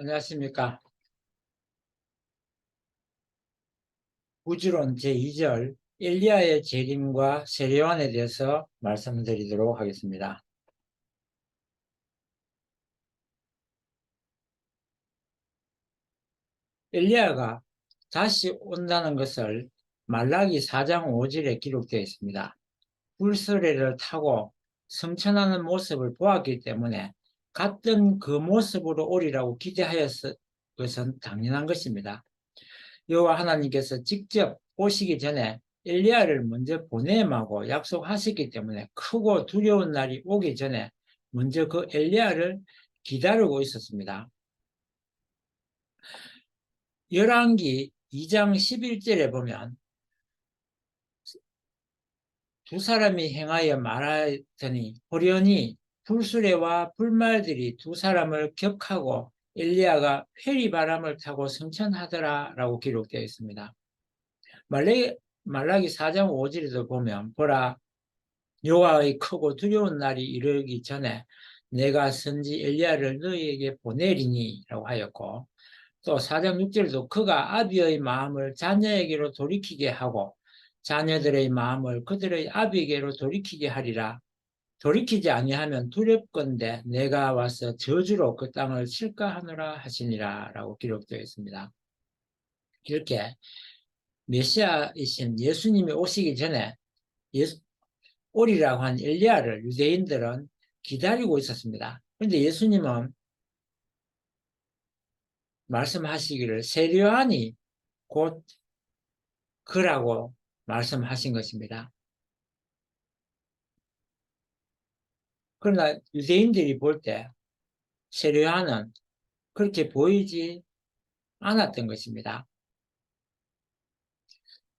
안녕하십니까. 구주론 제2절 엘리야의 재림과 세례요한에 대해서 말씀드리도록 하겠습니다. 엘리야가 다시 온다는 것을 말라기 4장 5절에 기록되어 있습니다. 불수레를 타고 승천하는 모습을 보았기 때문에 같은 그 모습으로 오리라고 기대하였을 것은 당연한 것입니다. 여호와 하나님께서 직접 오시기 전에 엘리야를 먼저 보내마고 약속하셨기 때문에 크고 두려운 날이 오기 전에 먼저 그 엘리야를 기다리고 있었습니다. 열왕기 2장 11절에 보면 두 사람이 행하여 말하더니 호련히 불수레와 불말들이 두 사람을 격하고 엘리야가 회리바람을 타고 승천하더라 라고 기록되어 있습니다. 말라기 4장 5절에도 보면 보라 여호와의 크고 두려운 날이 이르기 전에 내가 선지 엘리야를 너희에게 보내리니 라고 하였고, 또 4장 6절도 그가 아비의 마음을 자녀에게로 돌이키게 하고 자녀들의 마음을 그들의 아비에게로 돌이키게 하리라. 돌이키지 아니하면 두렵건대 내가 와서 저주로 그 땅을 칠까 하노라 하시니라 라고 기록되어 있습니다. 이렇게 메시아이신 예수님이 오시기 전에 오리라고 한 엘리야를 유대인들은 기다리고 있었습니다. 그런데 예수님은 말씀하시기를 세례요한이 곧 그라고 말씀하신 것입니다. 그러나 유대인들이 볼 때 세례요한은 그렇게 보이지 않았던 것입니다.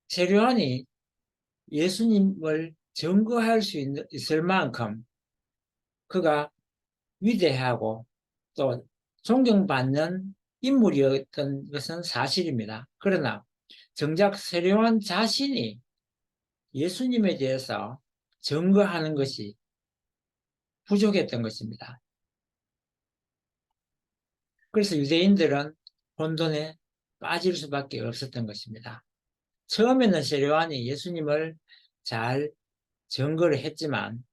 세례요한이 예수님을 증거할 수 있을 만큼 그가 위대하고 또 존경받는 인물이었던 것은 사실입니다. 그러나 정작 세례요한 자신이 예수님에 대해서 증거하는 것이 부족했던 것입니다. 그래서 유대인들은 혼돈에 빠질 수밖에 없었던 것입니다. 처음에는 세례요한이 예수님을 잘 증거를 했지만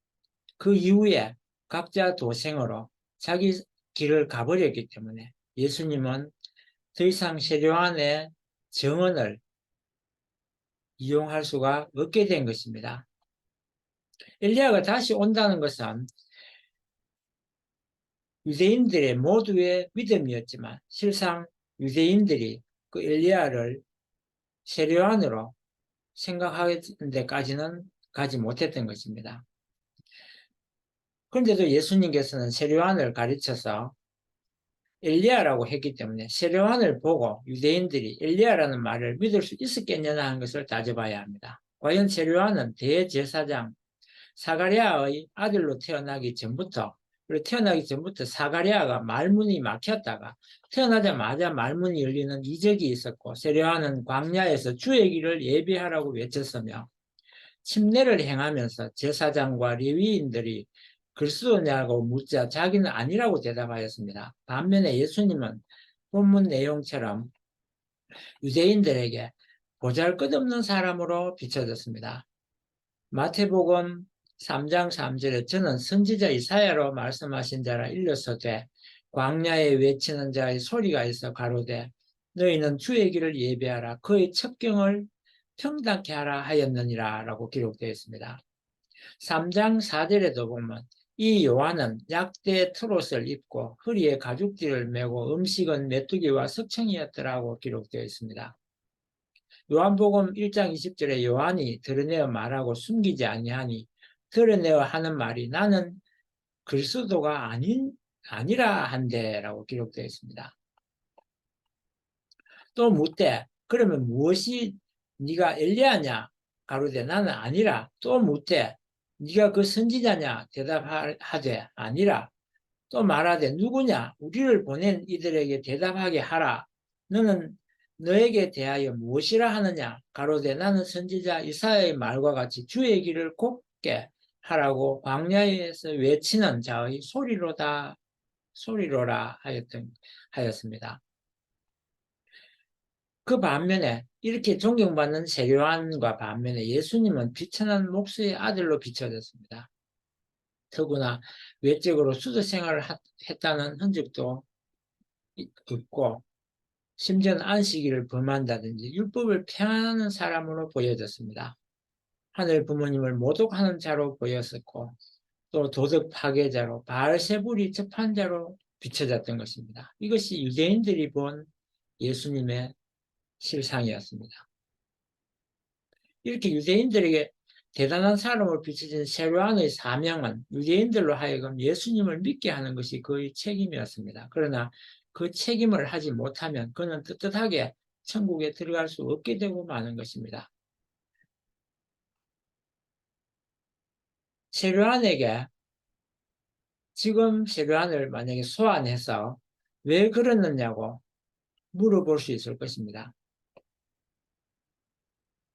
그 이후에 각자 도생으로 자기 길을 가버렸기 때문에 예수님은 더 이상 세례요한의 증언을 이용할 수가 없게 된 것입니다. 엘리야가 다시 온다는 것은 유대인들의 모두의 믿음이었지만 실상 유대인들이 그 엘리야를 세례요한으로 생각하는 데까지는 가지 못했던 것입니다. 그런데도 예수님께서는 세례요한을 가르쳐서 엘리야라고 했기 때문에 세례요한을 보고 유대인들이 엘리야라는 말을 믿을 수 있었겠느냐 하는 것을 따져봐야 합니다. 과연 세례요한은 대제사장 사가랴의 아들로 태어나기 전부터, 그리고 태어나기 전부터 사가랴가 말문이 막혔다가 태어나자마자 말문이 열리는 이적이 있었고, 세례요한은 광야에서 주의 길을 예비하라고 외쳤으며 침례를 행하면서 제사장과 레위인들이 그리스도냐고 묻자 자기는 아니라고 대답하였습니다. 반면에 예수님은 본문 내용처럼 유대인들에게 보잘것없는 사람으로 비춰졌습니다. 마태복음 3장 3절에 저는 선지자 이사야로 말씀하신 자라 일렀으되 광야에 외치는 자의 소리가 있어 가로되 너희는 주의 길을 예비하라 그의 첩경을 평탄케 하라 하였느니라 라고 기록되어 있습니다. 3장 4절에도 보면 이 요한은 약대 트롯을 입고 허리에 가죽띠를 메고 음식은 메뚜기와 석청이었더라고 기록되어 있습니다. 요한복음 1장 20절에 요한이 드러내어 말하고 숨기지 아니하니 드러내어 하는 말이 나는 그리스도가 아니라 한데라고 기록되어 있습니다. 또 묻되 그러면 무엇이 네가 엘리야냐 가로되 나는 아니라 또 묻되 네가 그 선지자냐 대답하되 아니라 또 말하되 누구냐 우리를 보낸 이들에게 대답하게 하라 너는 너에게 대하여 무엇이라 하느냐 가로되 나는 선지자 이사야의 말과 같이 주의 길을 곱게 하라고 광야에서 외치는 자의 소리로다 소리로라 하였습니다. 그 반면에 이렇게 존경받는 세례요한과 반면에 예수님은 비천한 목수의 아들로 비춰졌습니다. 더구나 외적으로 수도 생활을 했다는 흔적도 없고 심지어는 안식일을 범한다든지 율법을 폐하는 사람으로 보여졌습니다. 하늘 부모님을 모독하는 자로 보였었고 또 도덕 파괴자로 바알세불이 접한 자로 비춰졌던 것입니다. 이것이 유대인들이 본 예수님의 실상이었습니다. 이렇게 유대인들에게 대단한 사람으로 비춰진 세례요한의 사명은 유대인들로 하여금 예수님을 믿게 하는 것이 그의 책임이었습니다. 그러나 그 책임을 하지 못하면 그는 떳떳하게 천국에 들어갈 수 없게 되고 마는 것입니다. 세례요한에게 지금 세례요한을 만약에 소환해서 왜 그러느냐고 물어볼 수 있을 것입니다.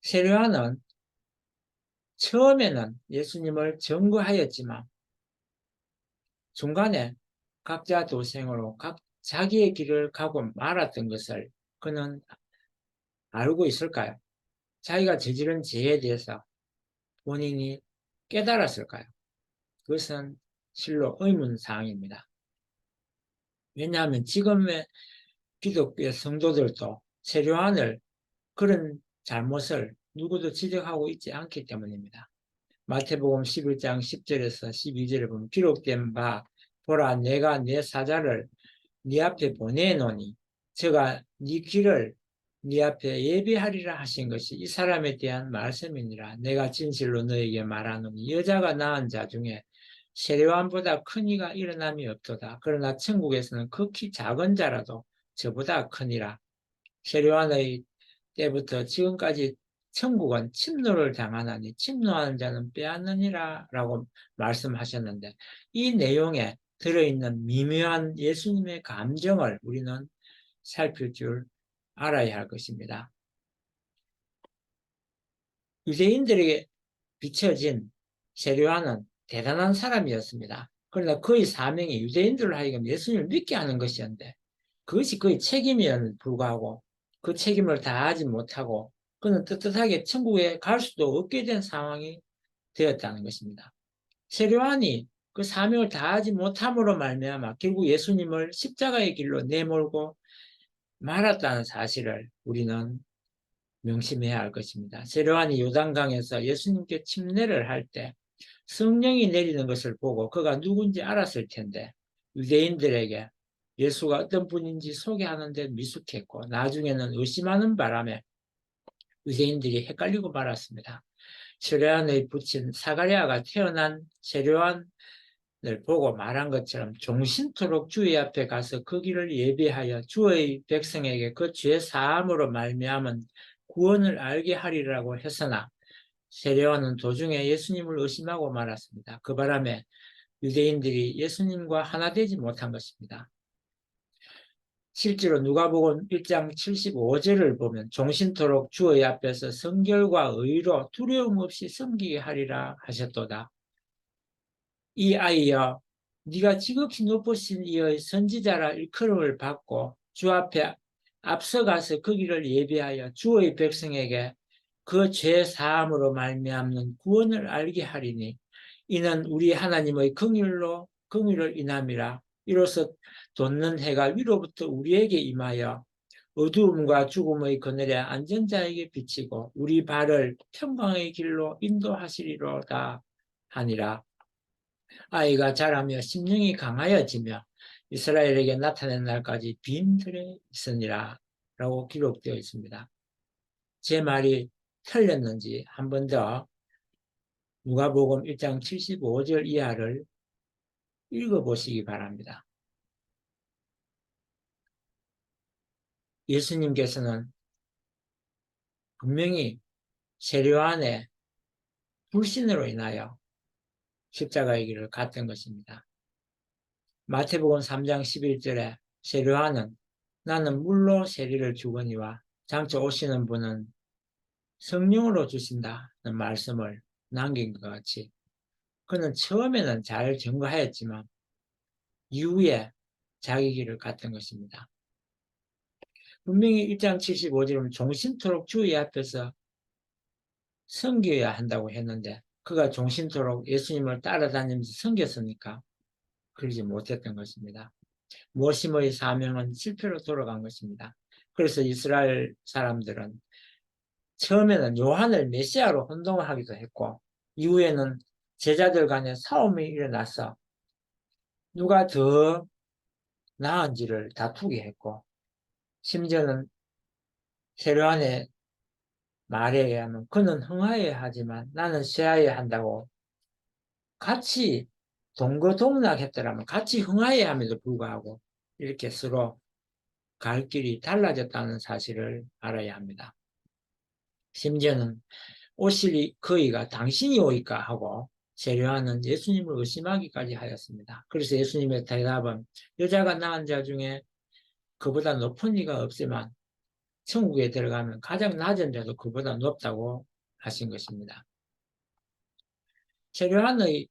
세례요한은 처음에는 예수님을 증거하였지만 중간에 각자 도생으로 자기의 길을 가고 말았던 것을 그는 알고 있을까요? 자기가 저지른 죄에 대해서 본인이 깨달았을까요? 그것은 실로 의문사항입니다. 왜냐하면 지금의 기독교의 성도들도 세례요한을 그런 잘못을 누구도 지적하고 있지 않기 때문입니다. 마태복음 11장 10절에서 12절에 보면 기록된 바 보라 내가 내 사자를 네 앞에 보내노니 저가 네 길을 네 앞에 예비하리라 하신 것이 이 사람에 대한 말씀이니라. 내가 진실로 너에게 말하노니 여자가 낳은 자 중에 세례요한보다 큰 이가 일어남이 없도다. 그러나 천국에서는 극히 작은 자라도 저보다 크니라. 세례요한의 때부터 지금까지 천국은 침노를 당하나니 침노하는 자는 빼앗느니라 라고 말씀하셨는데 이 내용에 들어있는 미묘한 예수님의 감정을 우리는 살필 줄 알아야 할 것입니다. 유대인들에게 비춰진 세례요한은 대단한 사람이었습니다. 그러나 그의 사명이 유대인들로 하여금 예수님을 믿게 하는 것이었는데 그것이 그의 책임이었는데 불구하고 그 책임을 다하지 못하고 그는 떳떳하게 천국에 갈 수도 없게 된 상황이 되었다는 것입니다. 세례요한이 그 사명을 다하지 못함으로 말미암아 결국 예수님을 십자가의 길로 내몰고 말았다는 사실을 우리는 명심해야 할 것입니다. 세례요한이 요단강에서 예수님께 침례를 할 때 성령이 내리는 것을 보고 그가 누군지 알았을 텐데 유대인들에게 예수가 어떤 분인지 소개하는 데 미숙했고 나중에는 의심하는 바람에 유대인들이 헷갈리고 말았습니다. 세례요한의 부친 사가랴가 태어난 세례요한을 보고 말한 것처럼 종신토록 주의 앞에 가서 그 길을 예비하여 주의 백성에게 그 죄 사함으로 말미암은 구원을 알게 하리라고 했으나 세례요한은 도중에 예수님을 의심하고 말았습니다. 그 바람에 유대인들이 예수님과 하나 되지 못한 것입니다. 실제로 누가복음 1장 75절을 보면 종신토록 주의 앞에서 성결과 의로 두려움 없이 섬기게 하리라 하셨도다. 이 아이여 네가 지극히 높으신 이의 선지자라 일컬음을 받고 주 앞에 앞서가서 그 길을 예비하여 주의 백성에게 그 죄 사함으로 말미암는 구원을 알게 하리니 이는 우리 하나님의 긍휼을 인함이라. 이로써 돋는 해가 위로부터 우리에게 임하여 어두움과 죽음의 그늘에 앉은 자에게 비치고 우리 발을 평강의 길로 인도하시리로다 하니라. 아이가 자라며 심령이 강하여지며 이스라엘에게 나타낸 날까지 빈들에 있으니라 라고 기록되어 있습니다. 제 말이 틀렸는지 한 번 더 누가복음 1장 75절 이하를 읽어보시기 바랍니다. 예수님께서는 분명히 세례요한의 불신으로 인하여 십자가의 길을 갔던 것입니다. 마태복음 3장 11절에 세례요한은 나는 물로 세례를 주거니와 장차 오시는 분은 성령으로 주신다는 말씀을 남긴 것 같이 그는 처음에는 잘 증거하였지만 이후에 자기 길을 갔던 것입니다. 분명히 1장 75절은 종신토록 주의 앞에서 섬겨야 한다고 했는데 그가 종신토록 예수님을 따라다니면서 섬겼으니까 그러지 못했던 것입니다. 모심의 사명은 실패로 돌아간 것입니다. 그래서 이스라엘 사람들은 처음에는 요한을 메시아로 혼동하기도 했고 이후에는 제자들 간에 싸움이 일어나서 누가 더 나은지를 다투게 했고 심지어는 헤롯의 말에 의하면 그는 흥하여야 하지만 나는 쇠하여야 한다고 같이 동거동락했더라면 같이 흥하여야 함에도 불구하고 이렇게 서로 갈 길이 달라졌다는 사실을 알아야 합니다. 심지어는 오실이 그이가 당신이 오이까 하고 세례요한은 예수님을 의심하기까지 하였습니다. 그래서 예수님의 대답은 여자가 낳은 자 중에 그보다 높은 이가 없지만 천국에 들어가면 가장 낮은 자도 그보다 높다고 하신 것입니다. 세례요한의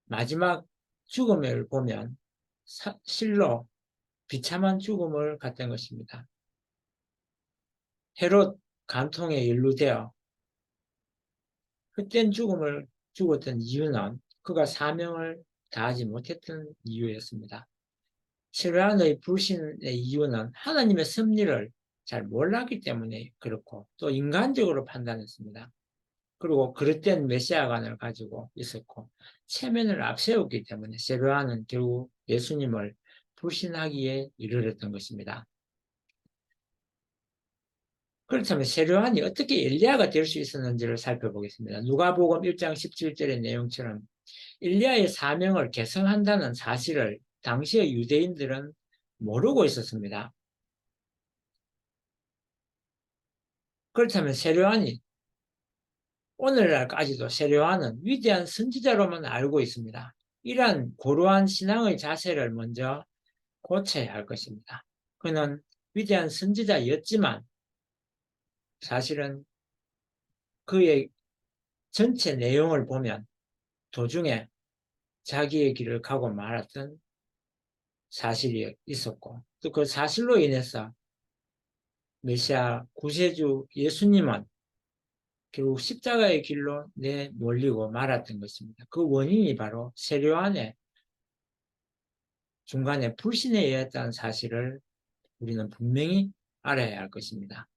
마지막 죽음을 보면 실로 비참한 죽음을 갔던 것입니다. 헤롯 간통에 연루되어 헛된 죽음을 죽었던 이유는 그가 사명을 다하지 못했던 이유였습니다. 세례요한의 불신의 이유는 하나님의 섭리를 잘 몰랐기 때문에 그렇고 또 인간적으로 판단했습니다. 그리고 그릇된 메시아관을 가지고 있었고 체면을 앞세웠기 때문에 세례요한은 결국 예수님을 불신하기에 이르렀던 것입니다. 그렇다면 세례요한이 어떻게 엘리야가 될 수 있었는지를 살펴보겠습니다. 누가복음 1장 17절의 내용처럼 엘리야의 사명을 계승한다는 사실을 당시의 유대인들은 모르고 있었습니다. 그렇다면 세례요한이 오늘날까지도 세례요한은 위대한 선지자로만 알고 있습니다. 이러한 고루한 신앙의 자세를 먼저 고쳐야 할 것입니다. 그는 위대한 선지자였지만 사실은 그의 전체 내용을 보면 도중에 자기의 길을 가고 말았던 사실이 있었고 또 그 사실로 인해서 메시아 구세주 예수님은 결국 십자가의 길로 내몰리고 말았던 것입니다. 그 원인이 바로 세례요한의 중간에 불신에 의했다는 사실을 우리는 분명히 알아야 할 것입니다.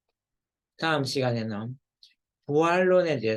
다음 시간에는 부활론에 대해서